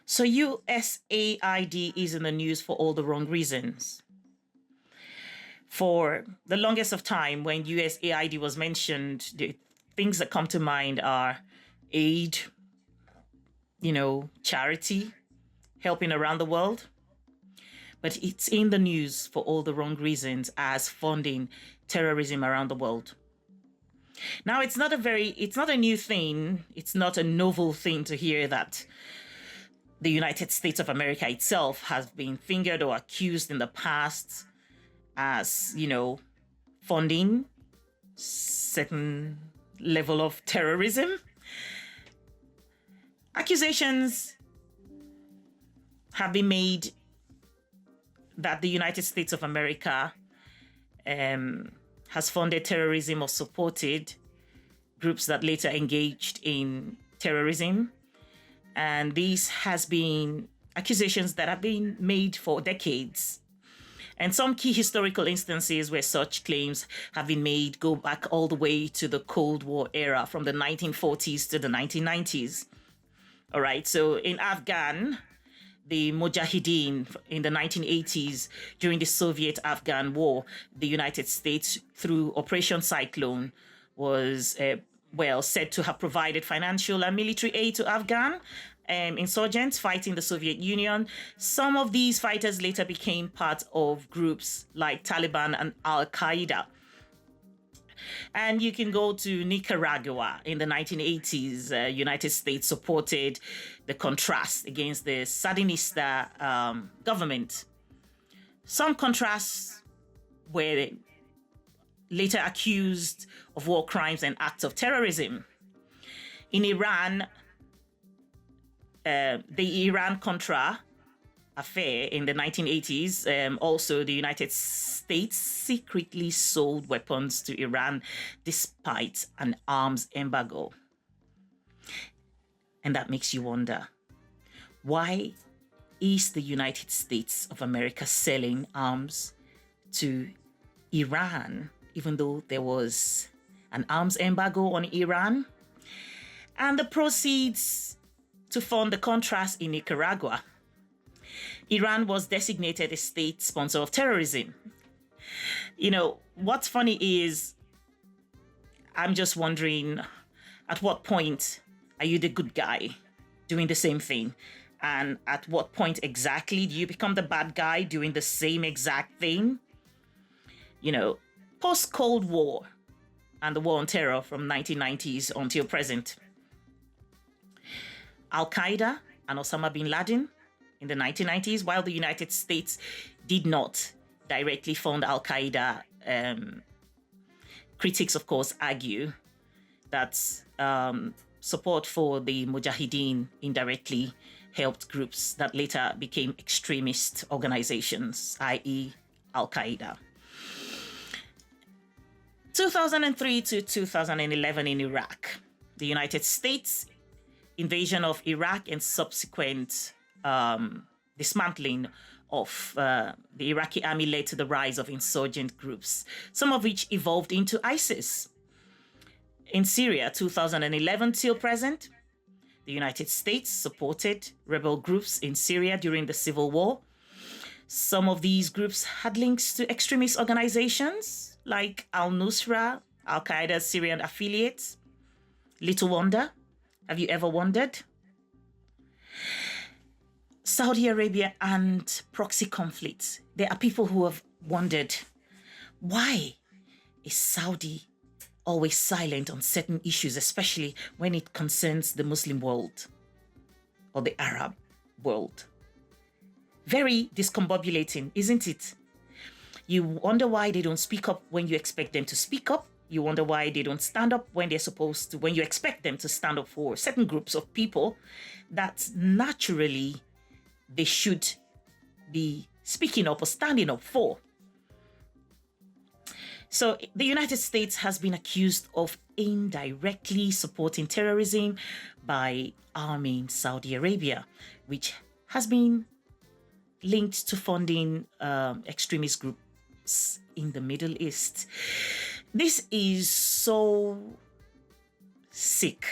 So USAID is in the news for all the wrong reasons. For the longest of time, when USAID was mentioned, the things that come to mind are aid, charity, helping around the world. But it's in the news for all the wrong reasons as funding terrorism around the world. Now, it's not a new thing. It's not a novel thing to hear that the United States of America itself has been fingered or accused in the past as, funding certain level of terrorism. Accusations have been made that the United States of America has funded terrorism or supported groups that later engaged in terrorism. And these has been accusations that have been made for decades. And some key historical instances where such claims have been made go back all the way to the Cold War era, from the 1940s to the 1990s. All right, so in Afghan, the Mujahideen in the 1980s, during the Soviet-Afghan War, the United States, through Operation Cyclone, was said to have provided financial and military aid to Afghan insurgents fighting the Soviet Union. Some of these fighters later became part of groups like Taliban and Al-Qaeda. And you can go to Nicaragua in the 1980s. United States supported the Contras against the Sandinista government. Some Contras were later accused of war crimes and acts of terrorism. In Iran, the Iran-Contra affair in the 1980s, also the United States secretly sold weapons to Iran despite an arms embargo. And that makes you wonder, why is the United States of America selling arms to Iran, even though there was an arms embargo on Iran? And the proceeds to fund the Contras in Nicaragua. Iran was designated a state sponsor of terrorism. What's funny is, I'm just wondering, at what point are you the good guy doing the same thing? And at what point exactly do you become the bad guy doing the same exact thing? Post-Cold War and the war on terror from 1990s until present. Al-Qaeda and Osama bin Laden in the 1990s, while the United States did not directly fund Al-Qaeda, critics, of course, argue that support for the Mujahideen indirectly helped groups that later became extremist organizations, i.e. Al-Qaeda. 2003 to 2011 in Iraq, the United States invasion of Iraq and subsequent dismantling of the Iraqi army led to the rise of insurgent groups, some of which evolved into ISIS. In Syria, 2011 till present, the United States supported rebel groups in Syria during the civil war. Some of these groups had links to extremist organizations like Al-Nusra, Al-Qaeda's Syrian affiliates. Little wonder. Have you ever wondered? Saudi Arabia and proxy conflicts. There are people who have wondered, why is Saudi always silent on certain issues, especially when it concerns the Muslim world or the Arab world? Very discombobulating, isn't it? You wonder why they don't speak up when you expect them to speak up. You wonder why they don't stand up when they're supposed to, when you expect them to stand up for certain groups of people that naturally they should be speaking up or standing up for. So the United States has been accused of indirectly supporting terrorism by arming Saudi Arabia, which has been linked to funding extremist groups in the Middle East. This is so sick.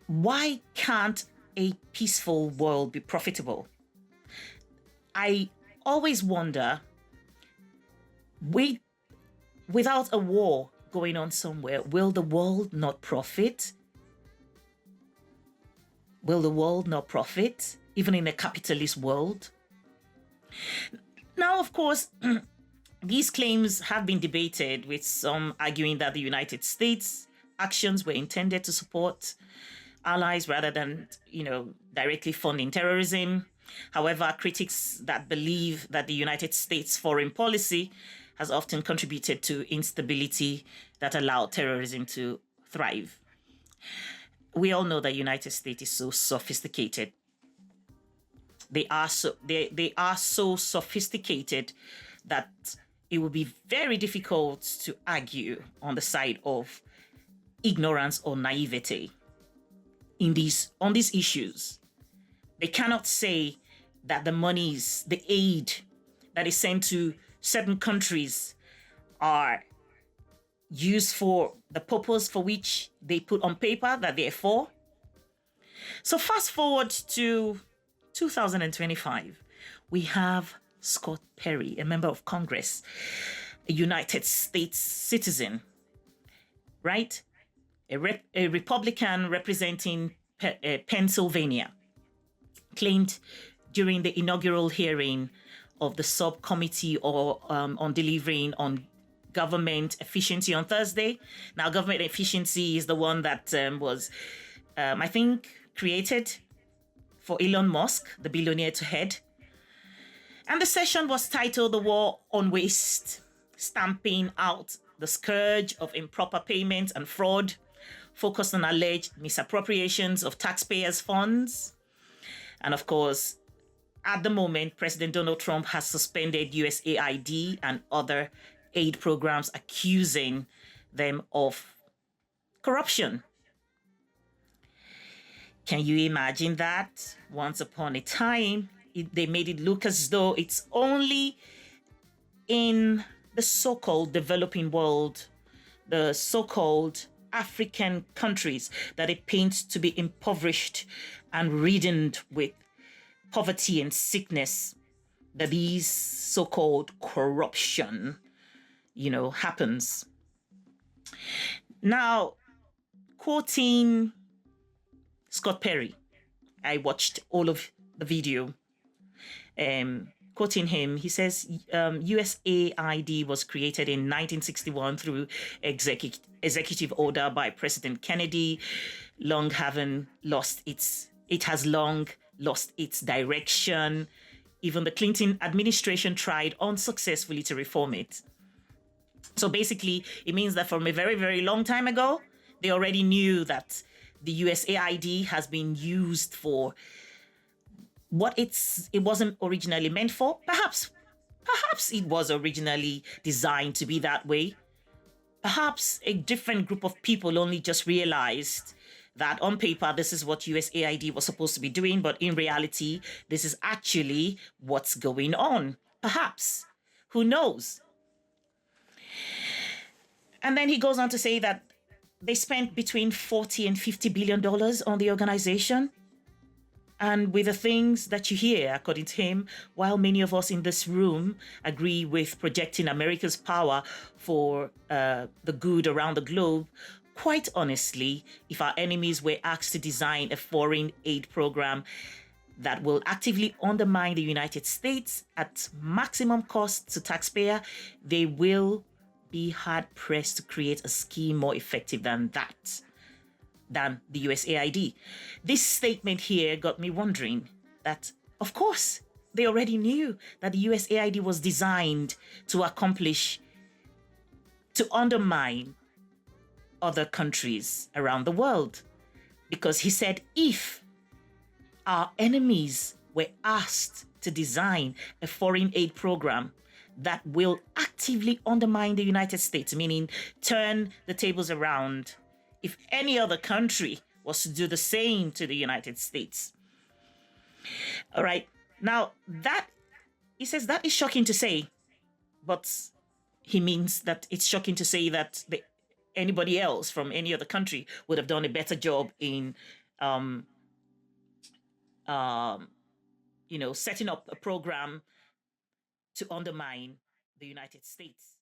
Why can't a peaceful world be profitable? I always wonder, without a war going on somewhere, will the world not profit? Will the world not profit, even in a capitalist world? Now, of course, these claims have been debated, with some arguing that the United States actions were intended to support allies rather than, directly funding terrorism. However, critics that believe that the United States foreign policy has often contributed to instability that allowed terrorism to thrive. We all know that the United States is so sophisticated. They are so sophisticated that it would be very difficult to argue on the side of ignorance or naivety on these issues. They cannot say that the monies, the aid that is sent to certain countries are used for the purpose for which they put on paper that they're for. So fast forward to 2025, we have Scott Perry, a member of Congress, a United States citizen, right? A Republican representing Pennsylvania, claimed during the inaugural hearing of the subcommittee on delivering on government efficiency on Thursday. Now, government efficiency is the one that was, I think, created for Elon Musk, the billionaire, to head. And the session was titled "The War on Waste, Stamping Out the Scourge of Improper Payment and Fraud," focused on alleged misappropriations of taxpayers' funds. And of course, at the moment, President Donald Trump has suspended USAID and other aid programs, accusing them of corruption. Can you imagine that? Once upon a time, they made it look as though it's only in the so-called developing world, the so-called African countries, that it paints to be impoverished and ridden with poverty and sickness, that these so-called corruption, happens. Now, quoting Scott Perry, I watched all of the video. Quoting him, he says, USAID was created in 1961 through executive order by President Kennedy. It has long lost its direction. Even the Clinton administration tried unsuccessfully to reform it. So basically, it means that from a very, very long time ago, they already knew that the USAID has been used for what it wasn't originally meant for. Perhaps it was originally designed to be that way. Perhaps a different group of people only just realized that on paper, this is what USAID was supposed to be doing, but in reality, this is actually what's going on. Perhaps. Who knows? And then he goes on to say that they spent between $40 and $50 billion on the organization. And with the things that you hear, according to him, while many of us in this room agree with projecting America's power for the good around the globe, quite honestly, if our enemies were asked to design a foreign aid program that will actively undermine the United States at maximum cost to taxpayer, they will be hard-pressed to create a scheme more effective than the USAID. This statement here got me wondering that, of course, they already knew that the USAID was designed to undermine other countries around the world. Because he said, if our enemies were asked to design a foreign aid program that will actively undermine the United States, meaning turn the tables around, if any other country was to do the same to the United States. All right. Now, he says that is shocking to say, but he means that it's shocking to say that anybody else from any other country would have done a better job in um, um, setting up a program to undermine the United States.